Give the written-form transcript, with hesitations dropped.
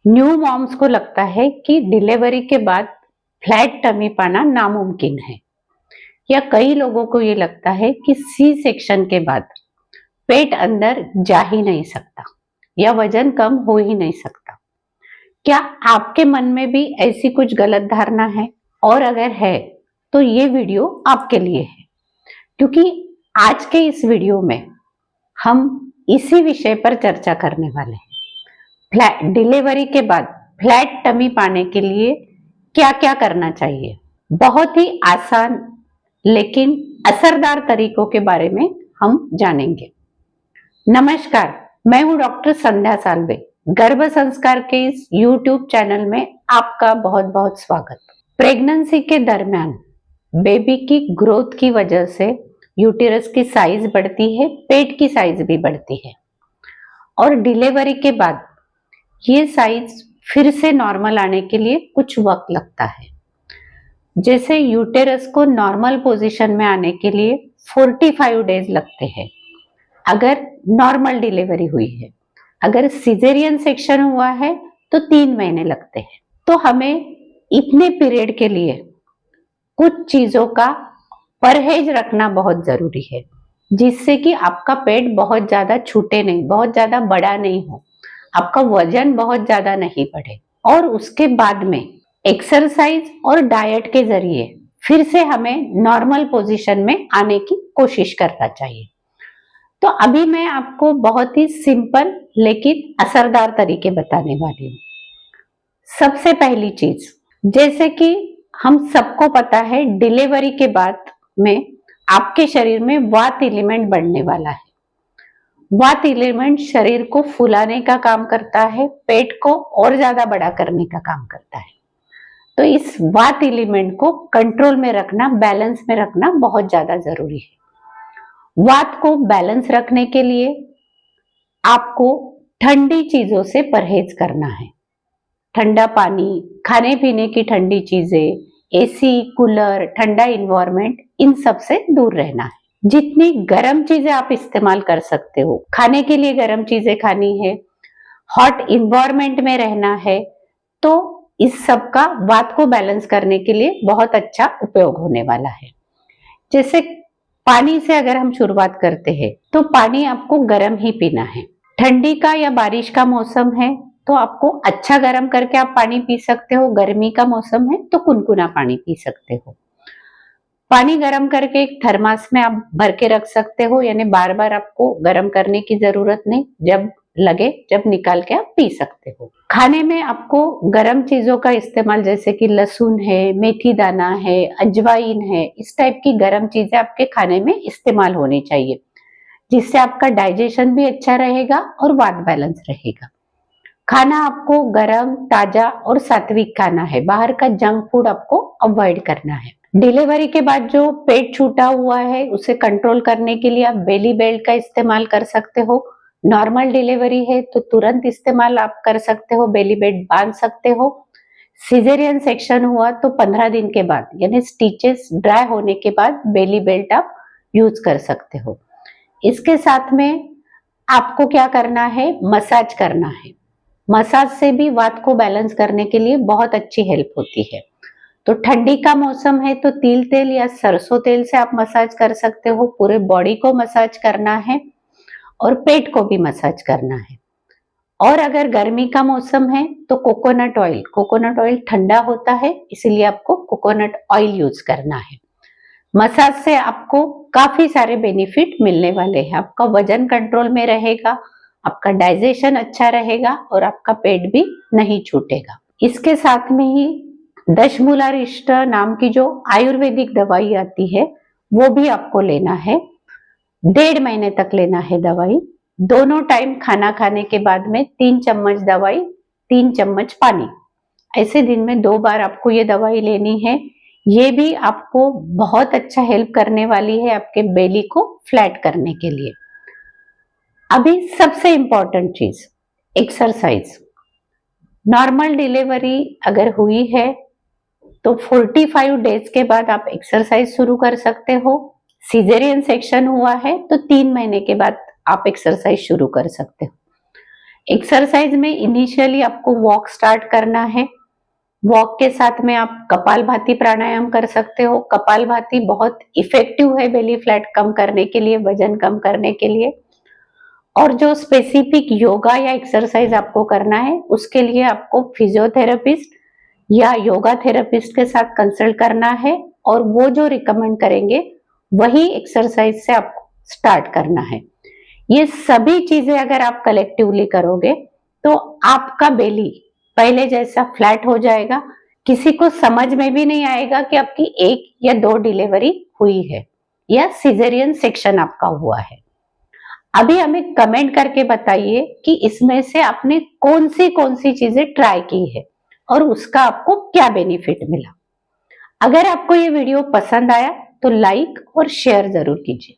New moms को लगता है कि डिलीवरी के बाद फ्लैट टमी पाना नामुमकिन है, या कई लोगों को ये लगता है कि सी सेक्शन के बाद पेट अंदर जा ही नहीं सकता या वजन कम हो ही नहीं सकता। क्या आपके मन में भी ऐसी कुछ गलत धारणा है? और अगर है तो ये वीडियो आपके लिए है, क्योंकि आज के इस वीडियो में हम इसी विषय पर चर्चा करने वाले हैं। डिलीवरी के बाद फ्लैट टमी पाने के लिए क्या क्या करना चाहिए। बहुत ही आसान लेकिन असरदार तरीकों के बारे में हम जानेंगे। नमस्कार, मैं हूं डॉक्टर संध्या साल्वे। गर्भ संस्कार के इस YouTube चैनल में आपका बहुत बहुत स्वागत। प्रेगनेंसी के दरमियान बेबी की ग्रोथ की वजह से यूटेरस की साइज बढ़ती है, पेट की साइज भी बढ़ती है, और डिलीवरी के बाद ये साइज फिर से नॉर्मल आने के लिए कुछ वक्त लगता है। जैसे यूटेरस को नॉर्मल पोजीशन में आने के लिए 45 डेज लगते हैं अगर नॉर्मल डिलीवरी हुई है। अगर सिजेरियन सेक्शन हुआ है तो 3 महीने लगते हैं। तो हमें इतने पीरियड के लिए कुछ चीजों का परहेज रखना बहुत जरूरी है, जिससे कि आपका पेट बहुत ज्यादा छूटे नहीं, बहुत ज्यादा बड़ा नहीं हो, आपका वजन बहुत ज्यादा नहीं बढ़े। और उसके बाद में एक्सरसाइज और डाइट के जरिए फिर से हमें नॉर्मल पोजीशन में आने की कोशिश करना चाहिए। तो अभी मैं आपको बहुत ही सिंपल लेकिन असरदार तरीके बताने वाली हूँ। सबसे पहली चीज, जैसे कि हम सबको पता है डिलीवरी के बाद में आपके शरीर में वात एलिमेंट बढ़ने वाला है। वात एलिमेंट शरीर को फुलाने का काम करता है, पेट को और ज्यादा बड़ा करने का काम करता है। तो इस वात एलिमेंट को कंट्रोल में रखना, बैलेंस में रखना बहुत ज्यादा जरूरी है। वात को बैलेंस रखने के लिए आपको ठंडी चीजों से परहेज करना है। ठंडा पानी, खाने पीने की ठंडी चीजें, एसी, कूलर, ठंडा इन्वायरमेंट, इन सब से दूर रहना है। जितनी गर्म चीजें आप इस्तेमाल कर सकते हो, खाने के लिए गर्म चीजें खानी है, हॉट इन्वायरमेंट में रहना है, तो इस सब का वात को बैलेंस करने के लिए बहुत अच्छा उपयोग होने वाला है। जैसे पानी से अगर हम शुरुआत करते हैं तो पानी आपको गर्म ही पीना है। ठंडी का या बारिश का मौसम है तो आपको अच्छा गर्म करके आप पानी पी सकते हो। गर्मी का मौसम है तो कुनकुना पानी पी सकते हो। पानी गर्म करके एक थर्मास में आप भर के रख सकते हो, यानी बार बार आपको गर्म करने की जरूरत नहीं, जब लगे जब निकाल के आप पी सकते हो। खाने में आपको गर्म चीजों का इस्तेमाल, जैसे कि लहसुन है, मेथी दाना है, अजवाइन है, इस टाइप की गर्म चीजें आपके खाने में इस्तेमाल होनी चाहिए, जिससे आपका डाइजेशन भी अच्छा रहेगा और वात बैलेंस रहेगा। खाना आपको गरम, ताजा और सात्विक खाना है। बाहर का जंक फूड आपको अवॉइड करना है। डिलीवरी के बाद जो पेट छूटा हुआ है उसे कंट्रोल करने के लिए आप बेली बेल्ट का इस्तेमाल कर सकते हो। नॉर्मल डिलीवरी है तो तुरंत इस्तेमाल आप कर सकते हो, बेली बेल्ट बांध सकते हो। सिजेरियन सेक्शन हुआ तो 15 दिन के बाद, यानी स्टिचेस ड्राई होने के बाद बेली बेल्ट आप यूज कर सकते हो। इसके साथ में आपको क्या करना है, मसाज करना है। मसाज से भी वात को बैलेंस करने के लिए बहुत अच्छी हेल्प होती है। तो ठंडी का मौसम है तो तिल तेल या सरसों तेल से आप मसाज कर सकते हो। पूरे बॉडी को मसाज करना है और पेट को भी मसाज करना है। और अगर गर्मी का मौसम है तो कोकोनट ऑयल ठंडा होता है, इसीलिए आपको कोकोनट ऑयल यूज करना है। मसाज से आपको काफी सारे बेनिफिट मिलने वाले हैं। आपका वजन कंट्रोल में रहेगा, आपका डाइजेशन अच्छा रहेगा और आपका पेट भी नहीं छूटेगा। इसके साथ में ही दशमूलारिष्ट नाम की जो आयुर्वेदिक दवाई आती है वो भी आपको लेना है। 1.5 महीने तक लेना है दवाई। दोनों टाइम खाना खाने के बाद में 3 चम्मच दवाई, 3 चम्मच पानी, ऐसे दिन में 2 बार आपको ये दवाई लेनी है। ये भी आपको बहुत अच्छा हेल्प करने वाली है आपके बेली को फ्लैट करने के लिए। अभी सबसे इंपॉर्टेंट चीज, एक्सरसाइज। नॉर्मल डिलीवरी अगर हुई है तो 45 डेज के बाद आप एक्सरसाइज शुरू कर सकते हो। सिजेरियन सेक्शन हुआ है तो 3 महीने के बाद आप एक्सरसाइज शुरू कर सकते हो। एक्सरसाइज में इनिशियली आपको वॉक स्टार्ट करना है। वॉक के साथ में आप कपालभाति प्राणायाम कर सकते हो। कपालभाति बहुत इफेक्टिव है बेली फैट कम करने के लिए, वजन कम करने के लिए। और जो स्पेसिफिक योगा या एक्सरसाइज आपको करना है उसके लिए आपको फिजियोथेरेपिस्ट या योगा थेरेपिस्ट के साथ कंसल्ट करना है और वो जो रिकमेंड करेंगे वही एक्सरसाइज से आपको स्टार्ट करना है। ये सभी चीजें अगर आप कलेक्टिवली करोगे तो आपका बेली पहले जैसा फ्लैट हो जाएगा। किसी को समझ में भी नहीं आएगा कि आपकी 1 या 2 डिलीवरी हुई है या सिजेरियन सेक्शन आपका हुआ है। अभी हमें कमेंट करके बताइए कि इसमें से आपने कौन सी चीजें ट्राई की है और उसका आपको क्या बेनिफिट मिला। अगर आपको ये वीडियो पसंद आया तो लाइक और शेयर जरूर कीजिए।